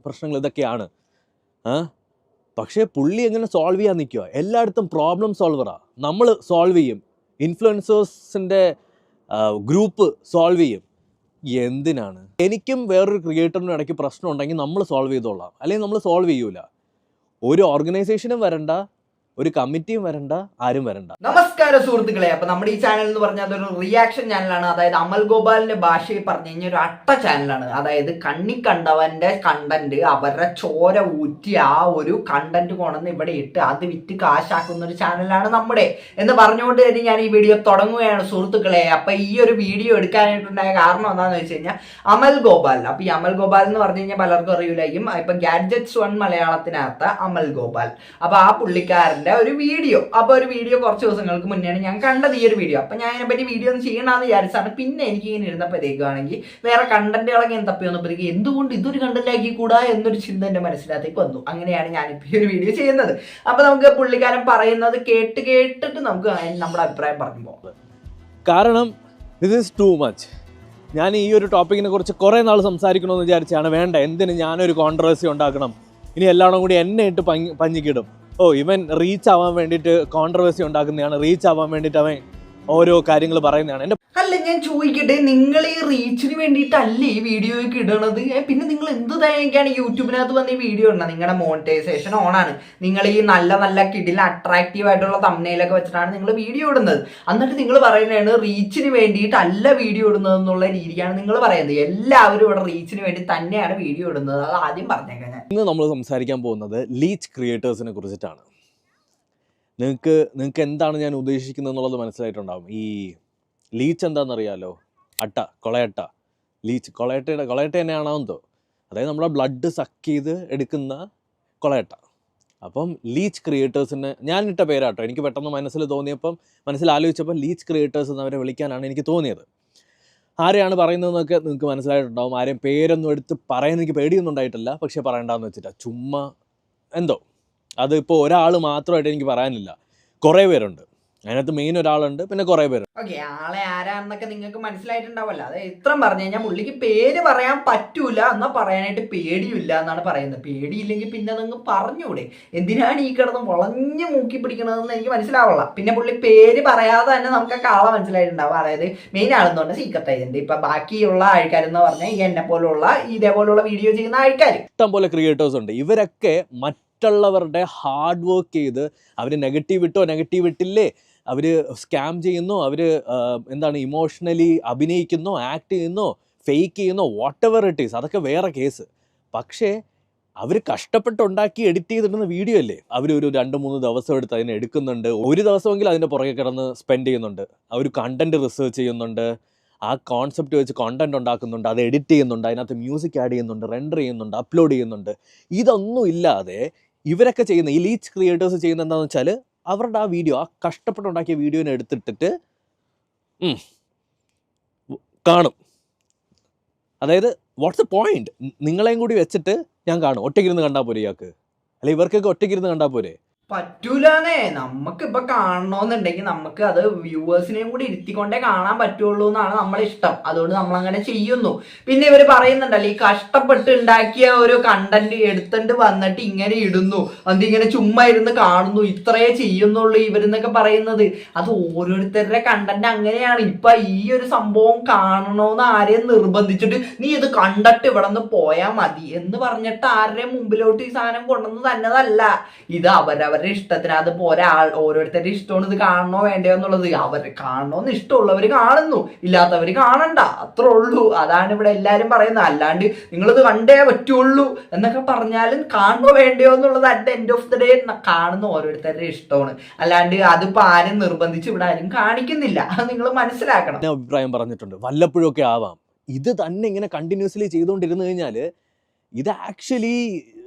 പ്രശ്നങ്ങൾ ഇതൊക്കെയാണ്. പക്ഷേ പുള്ളി എങ്ങനെ സോൾവ് ചെയ്യാൻ നിൽക്കുക? എല്ലായിടത്തും പ്രോബ്ലം സോൾവറാണ്. നമ്മൾ സോൾവ് ചെയ്യും, ഇൻഫ്ലുവൻസേഴ്സിൻ്റെ ഗ്രൂപ്പ് സോൾവ് ചെയ്യും. എന്തിനാണ്? എനിക്കും വേറൊരു ക്രിയേറ്ററിനും ഇടയ്ക്ക് പ്രശ്നം ഉണ്ടെങ്കിൽ നമ്മൾ സോൾവ് ചെയ്തോളാം, അല്ലെങ്കിൽ നമ്മൾ സോൾവ് ചെയ്യൂല. ഒരു ഓർഗനൈസേഷനും വരണ്ട, ഒരു കമ്മിറ്റിയും വരണ്ട, ആരും വരണ്ട. നമസ്കാരം സുഹൃത്തുക്കളെ. അപ്പൊ നമ്മുടെ ഈ ചാനൽ എന്ന് പറഞ്ഞാൽ അതൊരു റിയാക്ഷൻ ചാനലാണ്. അതായത് അമൽ ഗോപാലിന്റെ ഭാഷയിൽ പറഞ്ഞു കഴിഞ്ഞാൽ ഒരു അട്ട ചാനലാണ്. അതായത് കണ്ണി കണ്ടവന്റെ കണ്ടന്റ് അവരുടെ ചോര ഊറ്റി ആ ഒരു കണ്ടന്റ് കൊണ്ടുവന്ന് ഇവിടെ ഇട്ട് അത് വിറ്റ് കാശാക്കുന്ന ഒരു ചാനലാണ് നമ്മുടെ എന്ന് പറഞ്ഞുകൊണ്ട് തന്നെ ഞാൻ ഈ വീഡിയോ തുടങ്ങുകയാണ് സുഹൃത്തുക്കളെ. അപ്പൊ ഈ ഒരു വീഡിയോ എടുക്കാനായിട്ടുണ്ടായ കാരണം എന്താണെന്ന് വെച്ച് കഴിഞ്ഞാൽ അമൽ ഗോപാൽ. അപ്പൊ ഈ അമൽ ഗോപാൽ എന്ന് പറഞ്ഞു കഴിഞ്ഞാൽ പലർക്കും അറിയില്ലായിരിക്കും. ഇപ്പൊ ഗാഡ്ജറ്റ്സ് 1 മലയാളത്തിനകത്ത് അമൽ ഗോപാൽ. അപ്പൊ ആ പുള്ളിക്കാരന്റെ ഒരു വീഡിയോ, അപ്പൊ ഒരു വീഡിയോ കുറച്ച് ദിവസങ്ങൾക്ക് മുന്നെയാണ് ഞാൻ കണ്ടത് ഈ ഒരു വീഡിയോ. അപ്പൊ ഞാൻ അതിനെപ്പറ്റി വീഡിയോ ഒന്നും ചെയ്യണമെന്ന് വിചാരിച്ചാണ്. പിന്നെ എനിക്ക് ഇങ്ങനെ ഇരുന്നപ്പോഴത്തേക്കാണെങ്കിൽ വേറെ കണ്ടന്റുകളൊക്കെ ഞാൻ തപ്പി വന്നപ്പോഴത്തേക്ക് എന്തുകൊണ്ട് ഇതൊരു കണ്ടന്റാക്കി കൂടാ എന്നൊരു ചിന്ത എന്റെ മനസ്സിനകത്തേക്ക് വന്നു. അങ്ങനെയാണ് ഞാനിപ്പോൾ ഈ ഒരു വീഡിയോ ചെയ്യുന്നത്. അപ്പൊ നമുക്ക് പുള്ളിക്കാരൻ പറയുന്നത് കേട്ടിട്ട് നമുക്ക് നമ്മുടെ അഭിപ്രായം പറഞ്ഞു പോകാം. കാരണം ദിസ് ഈസ് ടു മച്ച്. ഞാൻ ഈ ഒരു ടോപ്പിക്കിനെ കുറിച്ച് കുറേ നാൾ സംസാരിക്കണമെന്ന് വിചാരിച്ചാണ്. വേണ്ട, എന്തിന് ഞാനൊരു കോൺട്രവേഴ്സി ഉണ്ടാക്കണം, ഇനി എല്ലാവരും കൂടി എന്നെ ഇട്ട് പഞ്ഞിക്കിടും. ഇവൻ റീച്ച് ആവാൻ വേണ്ടിയിട്ട് കോൺട്രവേഴ്സി ഉണ്ടാക്കുന്നതാണ്, റീച്ച് ആവാൻ വേണ്ടിയിട്ട് അവൻ ഓരോ കാര്യങ്ങൾ പറയുന്നതാണ്. അല്ല, ഞാൻ ചോദിക്കട്ടെ, നിങ്ങൾ ഈ റീച്ചിന് വേണ്ടിയിട്ടല്ലേ ഈ വീഡിയോയ്ക്ക് ഇടണത്? പിന്നെ നിങ്ങൾ എന്ത് തന്നെയൊക്കെയാണ് യൂട്യൂബിനകത്ത് വന്ന് ഈ വീഡിയോ ഇടണം? നിങ്ങളുടെ മോണിറ്റൈസേഷൻ ഓണാണ്, നിങ്ങൾ ഈ നല്ല നല്ല കിടില അട്രാക്റ്റീവ് ആയിട്ടുള്ള തംബ്നെയിലൊക്കെ വെച്ചിട്ടാണ് നിങ്ങൾ വീഡിയോ ഇടുന്നത്. എന്നിട്ട് നിങ്ങൾ പറയുന്നതാണ് റീച്ചിന് വേണ്ടിയിട്ടല്ല വീഡിയോ ഇടുന്നത് എന്നുള്ള രീതിയാണ് നിങ്ങൾ പറയുന്നത്. എല്ലാവരും ഇവിടെ റീച്ചിന് വേണ്ടി തന്നെയാണ് വീഡിയോ ഇടുന്നത്. അത് ആദ്യം പറഞ്ഞേക്കാം. ഞാൻ ഇന്ന് നമ്മൾ സംസാരിക്കാൻ പോകുന്നത് ലീച്ച് ക്രിയേറ്റേഴ്സിനെ കുറിച്ചിട്ടാണ്. നിങ്ങൾക്ക് എന്താണ് ഞാൻ ഉദ്ദേശിക്കുന്നത് എന്നുള്ളത് മനസ്സിലായിട്ടുണ്ടാകും. ഈ ലീച്ച് എന്താണെന്നറിയാലോ? കൊളയട്ട. ലീച്ച് കൊളയട്ട തന്നെയാണെന്നോ? അതായത് നമ്മുടെ ബ്ലഡ് സക്ക് ചെയ്ത് എടുക്കുന്ന കൊളയട്ട. അപ്പം ലീച്ച് ക്രിയേറ്റേഴ്സിന് ഞാൻ ഇട്ട പേരാട്ടോ. എനിക്ക് പെട്ടെന്ന് മനസ്സിൽ ആലോചിച്ചപ്പോൾ ലീച്ച് ക്രിയേറ്റേഴ്സ് എന്നവരെ വിളിക്കാനാണ് എനിക്ക് തോന്നിയത്. ആരെയാണ് പറയുന്നതെന്നൊക്കെ നിങ്ങൾക്ക് മനസ്സിലായിട്ടുണ്ടാവും. ആരെയും പേരൊന്നും എടുത്ത് പറയാൻ എനിക്ക് പേടിയൊന്നും ഉണ്ടായിട്ടില്ല. പക്ഷേ പറയണ്ടെന്ന് വെച്ചിട്ടാ. ചുമ്മാ എന്തോ അതിപ്പോൾ ഒരാൾ മാത്രമായിട്ട് എനിക്ക് പറയാനില്ല, കുറേ പേരുണ്ട്. അതിനകത്ത് മെയിൻ ഒരാളുണ്ട്, പിന്നെ കുറേ പേരുണ്ട്. ഓക്കെ, ആളെ ആരാന്നൊക്കെ നിങ്ങൾക്ക് മനസ്സിലായിട്ടുണ്ടാവല്ലോ. അത് ഇത്രയും പറഞ്ഞു കഴിഞ്ഞാൽ പുള്ളിക്ക് പേര് പറയാൻ പറ്റൂല, എന്നാൽ പറയാനായിട്ട് പേടിയില്ല എന്നാണ് പറയുന്നത്. പേടിയില്ലെങ്കിൽ പിന്നെ അതങ്ങ് പറഞ്ഞൂടെ? എന്തിനാണ് ഈ കിടന്ന് വളഞ്ഞ് മൂക്കി പിടിക്കണതെന്ന് എനിക്ക് മനസ്സിലാവുള്ള. പിന്നെ പുള്ളി പേര് പറയാതെ തന്നെ നമുക്കൊക്കെ ആളെ മനസ്സിലായിട്ടുണ്ടാവും. അതായത് മെയിൻ ആളെന്ന് പറഞ്ഞാൽ സീക്രട്ട് ഏജന്റ്. ഇപ്പൊ ബാക്കിയുള്ള ആൾക്കാരെന്ന് പറഞ്ഞാൽ ഈ എന്നെ പോലുള്ള ഇതേപോലുള്ള വീഡിയോ ചെയ്യുന്ന ആൾക്കാർ ഇഷ്ടം പോലെ ക്രിയേറ്റേഴ്സ് ഉണ്ട്. ഇവരൊക്കെ മറ്റുള്ളവരുടെ ഹാർഡ് വർക്ക് ചെയ്ത് അവർ നെഗറ്റീവ് ഇട്ടില്ലേ, അവർ സ്കാം ചെയ്യുന്നു, അവർ ഇമോഷണലി അഭിനയിക്കുന്നോ, ആക്ട് ചെയ്യുന്നോ, ഫേക്ക് ചെയ്യുന്നോ, വാട്ട് എവർ ഇറ്റ് ഈസ്, അതൊക്കെ വേറെ കേസ്. പക്ഷേ അവർ കഷ്ടപ്പെട്ടുണ്ടാക്കി എഡിറ്റ് ചെയ്തിടുന്ന വീഡിയോ അല്ലേ? അവരൊരു 2-3 ദിവസം എടുത്ത് അതിനെ എടുക്കുന്നുണ്ട്. ഒരു ദിവസമെങ്കിലും അതിൻ്റെ പുറകെ കിടന്ന് സ്പെൻഡ് ചെയ്യുന്നുണ്ട്. അവർ കണ്ടന്റ് റിസർച്ച് ചെയ്യുന്നുണ്ട്, ആ കോൺസെപ്റ്റ് വെച്ച് കോണ്ടന്റ് ഉണ്ടാക്കുന്നുണ്ട്, അത് എഡിറ്റ് ചെയ്യുന്നുണ്ട്, അതിനകത്ത് മ്യൂസിക് ആഡ് ചെയ്യുന്നുണ്ട്, റെൻഡർ ചെയ്യുന്നുണ്ട്, അപ്ലോഡ് ചെയ്യുന്നുണ്ട്. ഇതൊന്നും ഇല്ലാതെ ഇവരൊക്കെ ചെയ്യുന്ന ഈ ലീച്ച് ക്രിയേറ്റേഴ്സ് ചെയ്യുന്ന എന്താണെന്ന് വെച്ചാൽ അവരുടെ ആ വീഡിയോ, ആ കഷ്ടപ്പെട്ടുണ്ടാക്കിയ വീഡിയോനെ എടുത്തിട്ടിട്ട് കാണും. അതായത് വാട്ട്സ് എ പോയിന്റ്? നിങ്ങളെയും കൂടി വെച്ചിട്ട് ഞാൻ കാണും. ഒറ്റയ്ക്കിരുന്ന് കണ്ടാൽ പോരെ ഇയാൾക്ക്? അല്ലെ ഇവർക്കൊക്കെ ഒറ്റയ്ക്കിരുന്ന് കണ്ടാൽ പോരെ? പറ്റൂലേ. നമുക്കിപ്പോൾ കാണണമെന്നുണ്ടെങ്കിൽ നമുക്ക് അത് വ്യൂവേഴ്സിനെയും കൂടി ഇരുത്തിക്കൊണ്ടേ കാണാൻ പറ്റുള്ളൂ എന്നാണ് നമ്മളെ ഇഷ്ടം. അതുകൊണ്ട് നമ്മളങ്ങനെ ചെയ്യുന്നു. പിന്നെ ഇവർ പറയുന്നുണ്ടല്ലോ, ഈ കഷ്ടപ്പെട്ട് ഉണ്ടാക്കിയ ഒരു കണ്ടന്റ് എടുത്തിട്ട് വന്നിട്ട് ഇങ്ങനെ ഇടുന്നു, അതിങ്ങനെ ചുമ്മാ ഇരുന്ന് കാണുന്നു, ഇത്രയേ ചെയ്യുന്നുള്ളൂ ഇവരെന്നൊക്കെ പറയുന്നത്. അത് ഓരോരുത്തരുടെ കണ്ടന്റ് അങ്ങനെയാണ്. ഇപ്പൊ ഈ ഒരു സംഭവം കാണണമെന്ന് ആരെയും നിർബന്ധിച്ചിട്ട് നീ ഇത് കണ്ടിട്ട് ഇവിടെ നിന്ന് പോയാൽ മതി എന്ന് പറഞ്ഞിട്ട് ആരുടെയും മുമ്പിലോട്ട് ഈ സാധനം കൊണ്ടുവന്ന് തന്നതല്ല. ഇത് അവരവരുടെ ഇഷ്ടത്തിന്. അതിപ്പോ ഓരോരുത്തരുടെ ഇഷ്ടമാണ് ഇത് കാണണോ വേണ്ടയോ എന്നുള്ളത്. അവർ കാണണോന്ന് ഇഷ്ടമുള്ളവർ കാണുന്നു, ഇല്ലാത്തവർ കാണണ്ട, അത്രേ ഉള്ളൂ. അതാണ് ഇവിടെ എല്ലാരും പറയുന്നത്. അല്ലാണ്ട് നിങ്ങളിത് കണ്ടേ പറ്റുള്ളൂ എന്നൊക്കെ പറഞ്ഞാലും കാണണോ വേണ്ടയോ എന്നുള്ളത് at end of the day കാണുന്ന ഓരോരുത്തരുടെ ഇഷ്ടമാണ്. അല്ലാണ്ട് അതിപ്പോ ആരും നിർബന്ധിച്ച് ഇവിടെ ആരും കാണിക്കുന്നില്ല. അത് നിങ്ങൾ മനസ്സിലാക്കണം. അഭിപ്രായം പറഞ്ഞിട്ടുണ്ട്, വല്ലപ്പോഴൊക്കെ ആവാം. ഇത് തന്നെ ഇങ്ങനെ കണ്ടിന്യൂസ്ലി ചെയ്തുകൊണ്ടിരുന്നു കഴിഞ്ഞാൽ ഇത് ആക്ച്വലി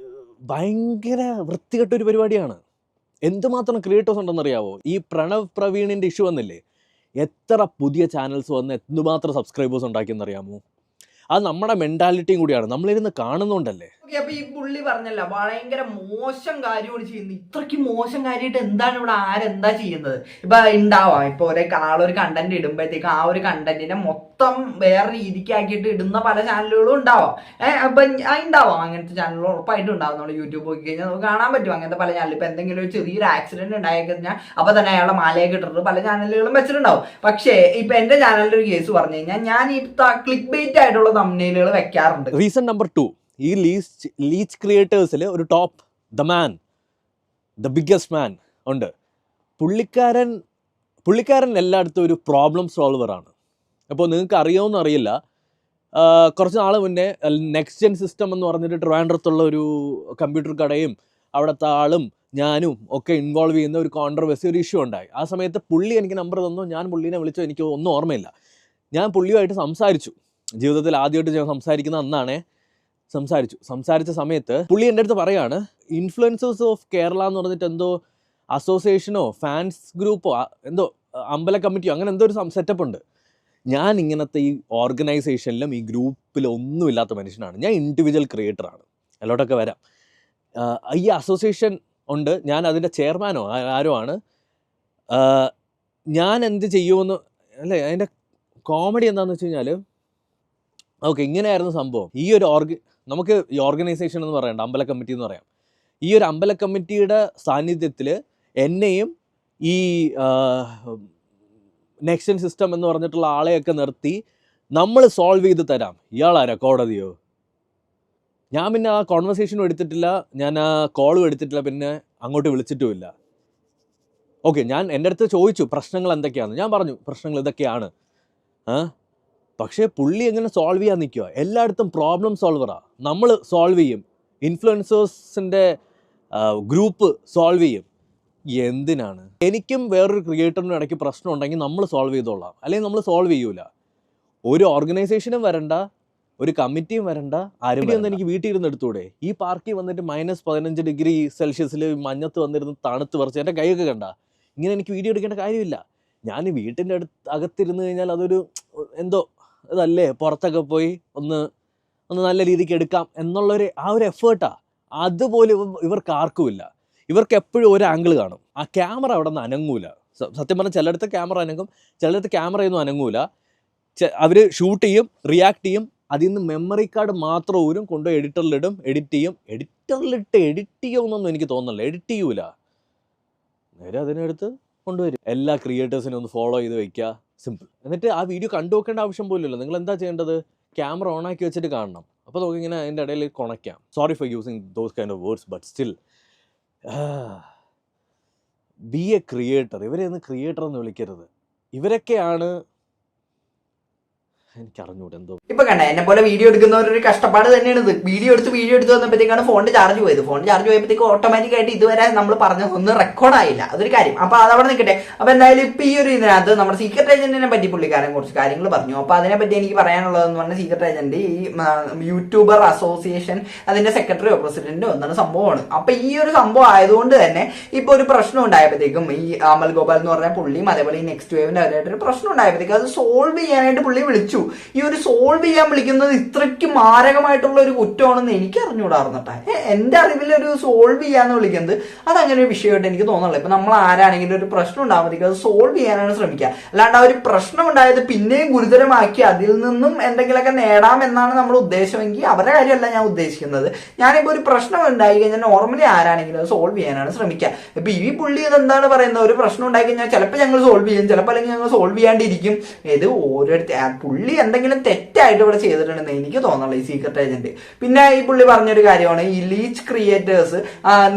ഭയങ്കര വൃത്തികെട്ടൊരു പരിപാടിയാണ്. എന്തുമാത്രം ക്രിയേറ്റേഴ്സ് ഉണ്ടെന്നറിയാവോ? ഈ പ്രണവ് പ്രവീണിൻ്റെ ഇഷ്യൂ വന്നില്ലേ, എത്ര പുതിയ ചാനൽസ് വന്ന് എന്തുമാത്രം സബ്സ്ക്രൈബേഴ്സ് ഉണ്ടാക്കിയെന്നറിയാമോ? അത് നമ്മുടെ മെൻറ്റാലിറ്റിയും കൂടിയാണ്. നമ്മളിരുന്ന് കാണുന്നുണ്ടല്ലേ. അപ്പൊ ഈ പുള്ളി പറഞ്ഞല്ല ഭയങ്കര മോശം കാര്യമാണ് ചെയ്യുന്നത്. ഇത്രയ്ക്ക് മോശം കാര്യമായിട്ട് എന്താണ് ഇവിടെ ആരെന്താ ചെയ്യുന്നത്? ഇപ്പൊ ഉണ്ടാവാം, ഇപ്പൊ ആളൊരു കണ്ടന്റ് ഇടുമ്പോഴത്തേക്ക് ആ ഒരു കണ്ടന്റിനെ മൊത്തം വേറെ രീതിക്ക് ആക്കിയിട്ട് ഇടുന്ന പല ചാനലുകളും ഉണ്ടാവാം. അപ്പൊ ഉണ്ടാവാം അങ്ങനത്തെ ചാനലുകൾ ഉറപ്പായിട്ടും ഉണ്ടാവും. നമ്മൾ യൂട്യൂബ് നോക്കി കഴിഞ്ഞാൽ നമുക്ക് കാണാൻ പറ്റും അങ്ങനത്തെ പല ചാനൽ. ഇപ്പൊ എന്തെങ്കിലും ഒരു ചെറിയൊരു ആക്സിഡന്റ് ഉണ്ടായി കഴിഞ്ഞാൽ അപ്പൊ തന്നെ അയാളുടെ മാലയൊക്കെ ഇട്ടിട്ട് പല ചാനലുകളും വെച്ചിട്ടുണ്ടാവും. പക്ഷേ ഇപ്പൊ എന്റെ ചാനലിന്റെ ഒരു കേസ് പറഞ്ഞു കഴിഞ്ഞാൽ ഞാൻ ഈ ക്ലിക്ക് ബെയ്റ്റ് ആയിട്ടുള്ള തംബ്നെയിലുകൾ വെക്കാറുണ്ട്. റീസൺ നമ്പർ 2, ഈ ലീച്ച് ക്രിയേറ്റേഴ്സിൽ ഒരു ടോപ്പ് ദ ബിഗ്ഗസ്റ്റ് മാൻ ഉണ്ട്. പുള്ളിക്കാരൻ എല്ലായിടത്തും ഒരു പ്രോബ്ലം സോൾവറാണ്. അപ്പോൾ നിങ്ങൾക്ക് അറിയാമെന്ന് അറിയില്ല, കുറച്ച് നാൾ മുന്നേ നെക്സ്റ്റ് ജെൻ സിസ്റ്റം എന്ന് പറഞ്ഞിട്ട് ട്രിവാൻഡ്രത്തുള്ള ഒരു കമ്പ്യൂട്ടർ കടയും അവിടുത്തെ ആളും ഞാനും ഒക്കെ ഇൻവോൾവ് ചെയ്യുന്ന ഒരു കോൺട്രവേഴ്സി, ഒരു ഇഷ്യൂ ഉണ്ടായി. ആ സമയത്ത് പുള്ളി എനിക്ക് നമ്പർ തന്നു, ഞാൻ പുള്ളീനെ വിളിച്ചു, എനിക്ക് ഒന്നും ഓർമ്മയില്ല. ഞാൻ പുള്ളിയുമായിട്ട് സംസാരിച്ചു, ജീവിതത്തിൽ ആദ്യമായിട്ട് ഞാൻ സംസാരിക്കുന്ന അന്നാണേ. സംസാരിച്ച സമയത്ത് പുള്ളി എൻ്റെ അടുത്ത് പറയാണ്, ഇൻഫ്ലുവൻസേഴ്സ് ഓഫ് കേരള എന്ന് പറഞ്ഞിട്ട് എന്തോ അസോസിയേഷനോ ഫാൻസ് ഗ്രൂപ്പോ എന്തോ അമ്പല കമ്മിറ്റിയോ അങ്ങനെ എന്തോ ഒരു സെറ്റപ്പ് ഉണ്ട്. ഞാൻ ഇങ്ങനത്തെ ഈ ഓർഗനൈസേഷനിലും ഈ ഗ്രൂപ്പിലും ഒന്നും ഇല്ലാത്ത മനുഷ്യനാണ്. ഞാൻ ഇൻഡിവിജ്വൽ ക്രിയേറ്ററാണ്, അതിലോട്ടൊക്കെ വരാം. ഈ അസോസിയേഷൻ ഉണ്ട്, ഞാൻ അതിൻ്റെ ചെയർമാനോ ആരോ ആണ്. ഞാൻ എന്ത് ചെയ്യുമെന്ന് അല്ലേ, അതിൻ്റെ കോമഡി എന്താണെന്ന് വെച്ച് കഴിഞ്ഞാൽ, ഓക്കെ ഇങ്ങനെയായിരുന്നു സംഭവം. ഈ ഒരു നമുക്ക് ഈ ഓർഗനൈസേഷൻ എന്ന് പറയണ്ട, അമ്പല കമ്മിറ്റി എന്ന് പറയാം. ഈ ഒരു അമ്പല കമ്മിറ്റിയുടെ സാന്നിധ്യത്തിൽ എന്നെയും ഈ നെക്സ്റ്റ് ജെൻ സിസ്റ്റം എന്ന് പറഞ്ഞിട്ടുള്ള ആളെയൊക്കെ നിർത്തി നമ്മൾ സോൾവ് ചെയ്ത് തരാം. ഇയാളാരാ, കോടതിയോ? ഞാൻ പിന്നെ ആ കോൺവെർസേഷനും എടുത്തിട്ടില്ല, ഞാൻ ആ കോളും എടുത്തിട്ടില്ല, പിന്നെ അങ്ങോട്ട് വിളിച്ചിട്ടുമില്ല. ഓക്കെ, ഞാൻ എൻ്റെ അടുത്ത് ചോദിച്ചു പ്രശ്നങ്ങൾ എന്തൊക്കെയാണ്, ഞാൻ പറഞ്ഞു പ്രശ്നങ്ങൾ ഇതൊക്കെയാണ്. പക്ഷേ പുള്ളി എങ്ങനെ സോൾവ് ചെയ്യാൻ നിൽക്കുക? എല്ലായിടത്തും പ്രോബ്ലം സോൾവറാണ്. നമ്മൾ സോൾവ് ചെയ്യും, ഇൻഫ്ലുവൻസേഴ്സിൻ്റെ ഗ്രൂപ്പ് സോൾവ് ചെയ്യും. എന്തിനാണ്? എനിക്കും വേറൊരു ക്രിയേറ്ററിനും ഇടയ്ക്ക് പ്രശ്നം ഉണ്ടെങ്കിൽ നമ്മൾ സോൾവ് ചെയ്തോളാം, അല്ലെങ്കിൽ നമ്മൾ സോൾവ് ചെയ്യൂല. ഒരു ഓർഗനൈസേഷനും വരണ്ട, ഒരു കമ്മിറ്റിയും വരണ്ട, ആരും ഒന്ന് എനിക്ക് വീട്ടിൽ ഇരുന്ന് എടുത്തൂടെ? ഈ പാർക്കിൽ വന്നിട്ട് -15 ഡിഗ്രി സെൽഷ്യസിൽ മഞ്ഞത്ത് വന്നിരുന്ന് തണുത്ത് പറിച്ച് എൻ്റെ കൈയൊക്കെ കണ്ട. ഇങ്ങനെ എനിക്ക് വീഡിയോ എടുക്കേണ്ട കാര്യമില്ല. ഞാൻ വീട്ടിൻ്റെ അകത്തിരുന്ന് കഴിഞ്ഞാൽ അതൊരു എന്തോ ഇതല്ലേ, പുറത്തൊക്കെ പോയി ഒന്ന് നല്ല രീതിക്ക് എടുക്കാം എന്നുള്ളൊരു ആ ഒരു എഫേർട്ടാണ്. അതുപോലെ ഇവർക്ക് ആർക്കുമില്ല. ഇവർക്ക് എപ്പോഴും ഒരു ആംഗിൾ കാണും. ആ ക്യാമറ അവിടെ നിന്ന് അനങ്ങൂല. സത്യം പറഞ്ഞാൽ ചിലയിടത്ത് ക്യാമറ അനങ്ങും, ചിലയിടത്ത് ക്യാമറയൊന്നും അനങ്ങൂല. അവർ ഷൂട്ട് ചെയ്യും, റിയാക്ട് ചെയ്യും, അതിൽ നിന്ന് മെമ്മറി കാർഡ് മാത്രം ഊരും, കൊണ്ടുപോയി എഡിറ്ററിലിടും, എഡിറ്റ് ചെയ്യുമെന്നൊന്നും എനിക്ക് തോന്നുന്നില്ല, എഡിറ്റ് ചെയ്യൂല, നേരെ അതിനെടുത്ത് കൊണ്ടുവരും. എല്ലാ ക്രിയേറ്റേഴ്സിനും ഒന്ന് ഫോളോ ചെയ്ത് വെക്കുക, സിമ്പിൾ. എന്നിട്ട് ആ വീഡിയോ കണ്ടു നോക്കേണ്ട ആവശ്യം പോലുമില്ല. നിങ്ങൾ എന്താ ചെയ്യേണ്ടത്? ക്യാമറ ഓൺ ആക്കി വെച്ചിട്ട് കാണണം. അപ്പോൾ നമുക്കിങ്ങനെ അതിൻ്റെ ഇടയിൽ കൊണയ്ക്കാം. Sorry for using those kind of words, but still be a creator. ഇവരെ ഒന്ന് ക്രിയേറ്റർ എന്ന് വിളിക്കരുത്. ഇവരൊക്കെയാണ് എനിക്കറിഞ്ഞൂടെ എന്തോ. ഇപ്പൊ കണ്ട എന്നെ പോലെ വീഡിയോ എടുക്കുന്നവരൊരു കഷ്ടപ്പാട് തന്നെയാണ് ഇത്. വീഡിയോ എടുത്ത് വന്നപ്പോഴത്തേക്കാണ് ഫോണിന്റെ ചാർജ് പോയപ്പോഴത്തേക്ക് ഓട്ടോമാറ്റിക് ആയിട്ട് ഇതുവരെ നമ്മൾ പറഞ്ഞതൊന്നും റെക്കോർഡായില്ല. അതൊരു കാര്യം. അപ്പൊ അതവിടെ നിൽക്കട്ടെ. അപ്പൊ എന്തായാലും ഇപ്പൊ ഈ ഒരു ഇതിനകത്ത് നമ്മുടെ സീക്രട്ട് ഏജന്റിനെ പറ്റി പുള്ളിക്കാരൻ കുറച്ച് കാര്യങ്ങൾ പറഞ്ഞു. അപ്പൊ അതിനെപ്പറ്റി എനിക്ക് പറയാനുള്ളതെന്ന് പറഞ്ഞാൽ, സീക്രട്ട് ഏജന്റ് ഈ യൂട്യൂബർ അസോസിയേഷൻ അതിന്റെ സെക്രട്ടറിയോ പ്രസിഡന്റോ എന്താണ് സംഭവമാണ്. അപ്പൊ ഈ ഒരു സംഭവം ആയതുകൊണ്ട് തന്നെ ഇപ്പൊ ഒരു പ്രശ്നം ഉണ്ടായപ്പോഴത്തേക്കും ഈ അമൽ ഗോപാൽ എന്ന് പറഞ്ഞ പുള്ളിയും അതേപോലെ ഈ നെക്സ്റ്റ് വേവിന്റെ അവരായിട്ട് ഒരു പ്രശ്നം ഉണ്ടായപ്പോഴത്തേക്കും അത് സോൾവ് ചെയ്യാനായിട്ട് പുള്ളി വിളിച്ചു. ഈ ഒരു സോൾവ് ചെയ്യാൻ വിളിക്കുന്നത് ഇത്രയ്ക്ക് മാരകമായിട്ടുള്ള ഒരു കുറ്റമാണെന്ന് എനിക്ക് അറിഞ്ഞുകൂടാർന്നിട്ടെ. എന്റെ അറിവിൽ ഒരു സോൾവ് ചെയ്യാന്ന് വിളിക്കുന്നത് അതങ്ങനെ ഒരു വിഷയമായിട്ട് എനിക്ക് തോന്നുന്നില്ല. ഇപ്പൊ നമ്മൾ ആരാണെങ്കിലും ഒരു പ്രശ്നം ഉണ്ടാകുമ്പോഴത്തേക്കും അത് സോൾവ് ചെയ്യാനാണ് ശ്രമിക്കുക. അല്ലാണ്ട് ആ ഒരു പ്രശ്നം ഉണ്ടായത് പിന്നെയും ഗുരുതരമാക്കി അതിൽ നിന്നും എന്തെങ്കിലുമൊക്കെ നേടാമെന്നാണ് നമ്മൾ ഉദ്ദേശമെങ്കിൽ അവരുടെ കാര്യമല്ല ഞാൻ ഉദ്ദേശിക്കുന്നത്. ഞാനിപ്പോ ഒരു പ്രശ്നം ഉണ്ടായി കഴിഞ്ഞാൽ നോർമലി ആരാണെങ്കിലും അത് സോൾവ് ചെയ്യാനാണ് ശ്രമിക്കുക. ഇപ്പൊ ഈ പുള്ളി ഇതെന്താണ് പറയുന്നത്, ഒരു പ്രശ്നം ഉണ്ടായി കഴിഞ്ഞാൽ ചിലപ്പോൾ ഞങ്ങൾ സോൾവ് ചെയ്യും, ചിലപ്പോൾ അല്ലെങ്കിൽ ഞങ്ങൾ സോൾവ് ചെയ്യാണ്ടിരിക്കും. ഇത് ഓരോരുത്തർ പുള്ളി എന്തെങ്കിലും തെറ്റായിട്ട് ഇവിടെ ചെയ്തിട്ടുണ്ടെന്ന് എനിക്ക് തോന്നുന്നില്ല ഈ സീക്രട്ട് ഏജന്റ്. പിന്നെ ഈ പുള്ളി പറഞ്ഞൊരു കാര്യമാണ്, ഈ ലീച്ച് ക്രിയേറ്റേഴ്സ്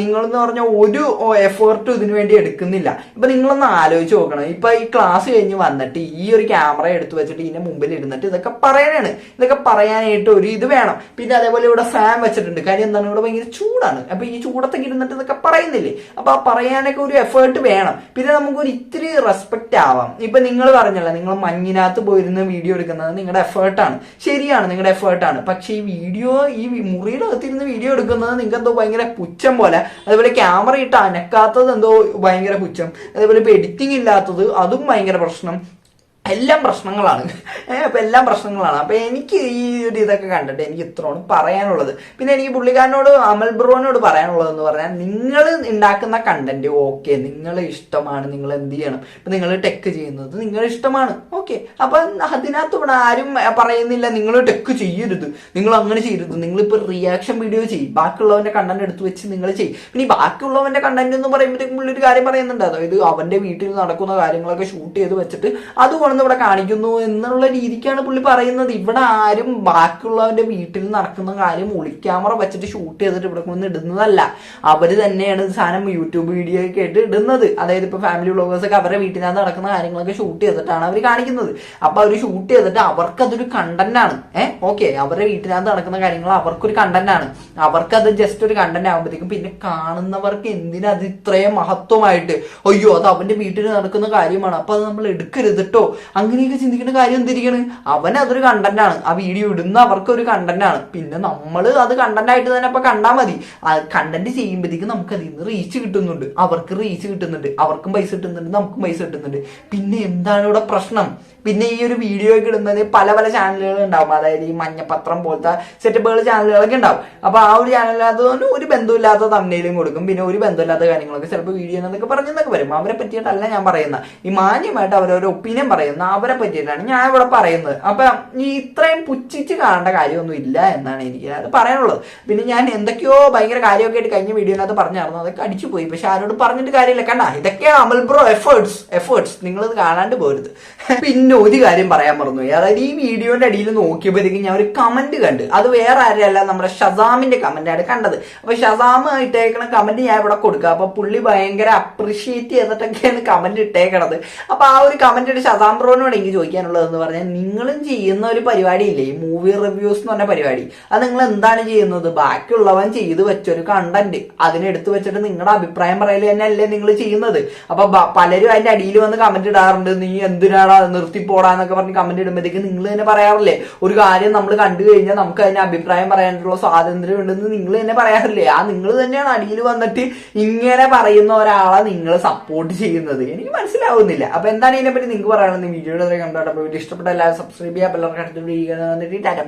നിങ്ങളെന്ന് പറഞ്ഞ ഒരു എഫേർട്ടും ഇതിനു വേണ്ടി എടുക്കുന്നില്ല. ഇപ്പൊ നിങ്ങളൊന്ന് ആലോചിച്ച് നോക്കണം. ഇപ്പൊ ഈ ക്ലാസ് കഴിഞ്ഞ് വന്നിട്ട് ഈ ഒരു ക്യാമറ എടുത്തു വെച്ചിട്ട് ഇതിന്റെ മുമ്പിൽ ഇരുന്നിട്ട് ഇതൊക്കെ പറയാനാണ്. ഇതൊക്കെ പറയാനായിട്ട് ഒരു ഇത് വേണം. പിന്നെ അതേപോലെ ഇവിടെ ഫാൻ വെച്ചിട്ടുണ്ട്. കാര്യം എന്താണ്, ഇവിടെ ഭയങ്കര ചൂടാണ്. അപ്പൊ ഈ ചൂടത്തൊക്കെ ഇരുന്നിട്ട് ഇതൊക്കെ പറയുന്നില്ലേ, അപ്പൊ ആ പറയാനൊക്കെ ഒരു എഫേർട്ട് വേണം. പിന്നെ നമുക്കൊരു ഇത്തിരി റെസ്പെക്ട് ആവാം. ഇപ്പൊ നിങ്ങൾ പറഞ്ഞല്ലോ, നിങ്ങൾ മഞ്ഞിനകത്ത് പോയിരുന്ന് വീഡിയോ എടുക്കുന്നത് നിങ്ങളുടെ എഫേർട്ടാണ്. ശരിയാണ്, നിങ്ങളുടെ എഫേർട്ടാണ്. പക്ഷെ ഈ വീഡിയോ ഈ മുറിയുടെ അകത്തിരുന്ന് വീഡിയോ എടുക്കുന്നത് നിങ്ങൾക്ക് എന്തോ ഭയങ്കര പുച്ഛം പോലെ. അതേപോലെ ക്യാമറ ഇട്ട് അനക്കാത്തത് എന്തോ ഭയങ്കര പുച്ഛം. അതേപോലെ ഇപ്പൊ എഡിറ്റിംഗ് ഇല്ലാത്തത് അതും ഭയങ്കര പ്രശ്നം. എല്ലാം പ്രശ്നങ്ങളാണ്. അപ്പൊ എല്ലാം പ്രശ്നങ്ങളാണ്. അപ്പൊ എനിക്ക് ഈ ഒരു ഇതൊക്കെ കണ്ടിട്ട് എനിക്ക് ഇത്രയാണ് പറയാനുള്ളത്. പിന്നെ എനിക്ക് പുള്ളിക്കാരനോട്, അമൽ ബ്രോനോട് പറയാനുള്ളതെന്ന് പറഞ്ഞാൽ, നിങ്ങൾ ഉണ്ടാക്കുന്ന കണ്ടന്റ് ഓക്കെ, നിങ്ങളെ ഇഷ്ടമാണ്, നിങ്ങൾ എന്ത് ചെയ്യണം, ഇപ്പൊ നിങ്ങൾ ടെക്ക് ചെയ്യുന്നത് നിങ്ങളുടെ ഇഷ്ടമാണ്, ഓക്കെ. അപ്പൊ അതിനകത്ത് ഇവിടെ ആരും പറയുന്നില്ല നിങ്ങൾ ടെക്ക് ചെയ്യരുത്, നിങ്ങൾ അങ്ങനെ ചെയ്യരുത്, നിങ്ങളിപ്പോ റിയാക്ഷൻ വീഡിയോ ചെയ്യും, ബാക്കിയുള്ളവന്റെ കണ്ടന്റ് എടുത്ത് വെച്ച് നിങ്ങൾ ചെയ്യും. പിന്നെ ഈ ബാക്കിയുള്ളവന്റെ കണ്ടന്റ് എന്ന് പറയുമ്പോഴത്തേക്കും പുള്ളി ഒരു കാര്യം പറയുന്നുണ്ട്, അതായത് അവന്റെ വീട്ടിൽ നടക്കുന്ന കാര്യങ്ങളൊക്കെ ഷൂട്ട് ചെയ്ത് വെച്ചിട്ട് അത് ഇവിടെ കാണിക്കുന്നു എന്നുള്ള രീതിക്കാണ് പുള്ളി പറയുന്നത്. ഇവിടെ ആരും ബാക്കിയുള്ളവന്റെ വീട്ടിൽ നടക്കുന്ന കാര്യം ഒളിക്യാമറ വെച്ചിട്ട് ഷൂട്ട് ചെയ്തിട്ട് ഇവിടെ കൊണ്ട് ഇടുന്നതല്ല. അവര് തന്നെയാണ് സാധനം യൂട്യൂബ് വീഡിയോ ഒക്കെ ആയിട്ട് ഇടുന്നത്. അതായത് ഇപ്പൊ ഫാമിലി വ്ളോഗേഴ്സ് ഒക്കെ അവരുടെ വീട്ടിനകത്ത് നടക്കുന്ന കാര്യങ്ങളൊക്കെ ഷൂട്ട് ചെയ്തിട്ടാണ് അവർ കാണിക്കുന്നത്. അപ്പൊ അവർ ഷൂട്ട് ചെയ്തിട്ട് അവർക്കതൊരു കണ്ടന്റ് ആണ്. ഓക്കെ, അവരുടെ വീട്ടിനകത്ത് നടക്കുന്ന കാര്യങ്ങൾ അവർക്കൊരു കണ്ടന്റ് ആണ്. അവർക്കത് ജസ്റ്റ് ഒരു കണ്ടന്റ് ആകുമ്പോഴത്തേക്കും പിന്നെ കാണുന്നവർക്ക് എന്തിനാ അത് ഇത്രയും മഹത്വമായിട്ട്, അയ്യോ അത് അവന്റെ വീട്ടിൽ നടക്കുന്ന കാര്യമാണ്, അപ്പൊ അത് നമ്മൾ എടുക്കരുത് കേട്ടോ, അങ്ങനെയൊക്കെ ചിന്തിക്കേണ്ട കാര്യം എന്തിരിക്കണ്? അവൻ അതൊരു കണ്ടന്റ് ആണ്, ആ വീഡിയോ ഇടുന്ന അവർക്ക് ഒരു കണ്ടന്റ് ആണ്. പിന്നെ നമ്മൾ അത് കണ്ടന്റ് ആയിട്ട് തന്നെ അപ്പൊ കണ്ടാൽ മതി. കണ്ടന്റ് ചെയ്യുമ്പോഴത്തേക്കും നമുക്ക് അതിൽ നിന്ന് റീച്ച് കിട്ടുന്നുണ്ട്, അവർക്ക് റീച്ച് കിട്ടുന്നുണ്ട്, അവർക്കും പൈസ കിട്ടുന്നുണ്ട്, നമുക്കും പൈസ കിട്ടുന്നുണ്ട്. പിന്നെ എന്താണ് ഇവിടെ പ്രശ്നം? പിന്നെ ഈ ഒരു വീഡിയോ ഒക്കെ ഇടുന്നത് പല പല ചാനലുകൾ ഉണ്ടാവും, അതായത് ഈ മഞ്ഞപ്പത്രം പോലത്തെ സെറ്റപ്പുകൾ ചാനലുകളൊക്കെ ഉണ്ടാവും. അപ്പൊ ആ ഒരു ചാനലിനകത്ത് ഒരു ബന്ധമില്ലാത്ത തമ്മിലും കൊടുക്കും, പിന്നെ ഒരു ബന്ധമില്ലാത്ത കാര്യങ്ങളൊക്കെ ചിലപ്പോൾ വീഡിയോ എന്നൊക്കെ പറഞ്ഞെന്നൊക്കെ വരും. അവരെ പറ്റിയിട്ടല്ല ഞാൻ പറയുന്നത്, ഈ മാന്യമായിട്ട് അവരൊരു ഒപ്പീനിയൻ പറയുന്ന അവരെ പറ്റിയിട്ടാണ് ഞാൻ ഇവിടെ പറയുന്നത്. അപ്പൊ ഈ ഇത്രയും പുച്ഛിച്ച് കാണേണ്ട കാര്യമൊന്നും ഇല്ല എന്നാണ് എനിക്ക് അത് പറയാനുള്ളത്. പിന്നെ ഞാൻ എന്തൊക്കെയോ ഭയങ്കര കാര്യമൊക്കെ ആയിട്ട് കഴിഞ്ഞ വീഡിയോനകത്ത് പറഞ്ഞായിരുന്നു, അതൊക്കെ അടിച്ചു പോയി. പക്ഷെ ആരോട് പറഞ്ഞിട്ട് കാര്യമില്ല, കണ്ട ഇതൊക്കെയാണ് അമൽ ബ്രോ എഫേർട്സ്, നിങ്ങളിത് കാണാണ്ട് പോരുത്. പിന്നെ ഒരു കാര്യം പറയാൻ മറന്നുപോയി, അതായത് ഈ വീഡിയോന്റെ അടിയിൽ നോക്കിയപ്പോഴത്തേക്കും ഞാൻ ഒരു കമന്റ് കണ്ട്, അത് വേറെ ആരെയല്ല നമ്മുടെ ഷസാമിന്റെ കമന്റ് ആണ് കണ്ടത്. അപ്പൊ ഷസാം ഇട്ടേക്കണ കമന്റ് ഞാൻ ഇവിടെ കൊടുക്കുക. അപ്പൊ പുള്ളി ഭയങ്കര അപ്രിഷിയേറ്റ് ചെയ്തിട്ടൊക്കെയാണ് കമന്റ് ഇട്ടേക്കണത്. അപ്പൊ ആ ഒരു കമന്റ് ഷസാം ബ്രോനോട് എനിക്ക് ചോദിക്കാനുള്ളതെന്ന് പറഞ്ഞാൽ, നിങ്ങളും ചെയ്യുന്ന ഒരു പരിപാടി ഇല്ലേ, ഈ മൂവി റിവ്യൂസ് എന്ന് പറഞ്ഞ പരിപാടി, അത് നിങ്ങൾ എന്താണ് ചെയ്യുന്നത്? ബാക്കിയുള്ളവൻ ചെയ്ത് വെച്ചൊരു കണ്ടന്റ് അതിനെടുത്ത് വെച്ചിട്ട് നിങ്ങളുടെ അഭിപ്രായം പറയല് തന്നെ അല്ലേ നിങ്ങൾ ചെയ്യുന്നത്? അപ്പൊ പലരും അതിന്റെ അടിയിൽ വന്ന് കമന്റ് ഇടാറുണ്ട്, നീ എന്തിനാടാ നിർത്തിപ്പോടാന്നൊക്കെ പറഞ്ഞ് കമന്റ് ഇടുമ്പോഴത്തേക്ക് നിങ്ങൾ തന്നെ പറയാറില്ലേ, ഒരു കാര്യം നമ്മൾ കണ്ടു കഴിഞ്ഞാൽ നമുക്ക് അതിന്റെ അഭിപ്രായം പറയാനുള്ള സ്വാതന്ത്ര്യം ഉണ്ടെന്ന് നിങ്ങൾ തന്നെ പറയാറില്ലേ? ആ നിങ്ങൾ തന്നെയാണ് അടിയിൽ വന്നിട്ട് ഇങ്ങനെ പറയുന്ന ഒരാളെ നിങ്ങൾ സപ്പോർട്ട് ചെയ്യുന്നത്. എനിക്ക് മനസ്സിലാവുന്നില്ല. അപ്പൊ എന്താണ് ഇതിനെപ്പറ്റി നിങ്ങൾക്ക് പറയാനുള്ളത്? വീഡിയോയുടെ കണ്ടോ? വീഡിയോ ഇഷ്ടപ്പെട്ട എല്ലാവരും സബ്സ്ക്രൈബ് ചെയ്യാൻ, എല്ലാവർക്കും അടുത്ത വീഡിയോ വന്നിട്ട് ടാറ്റ.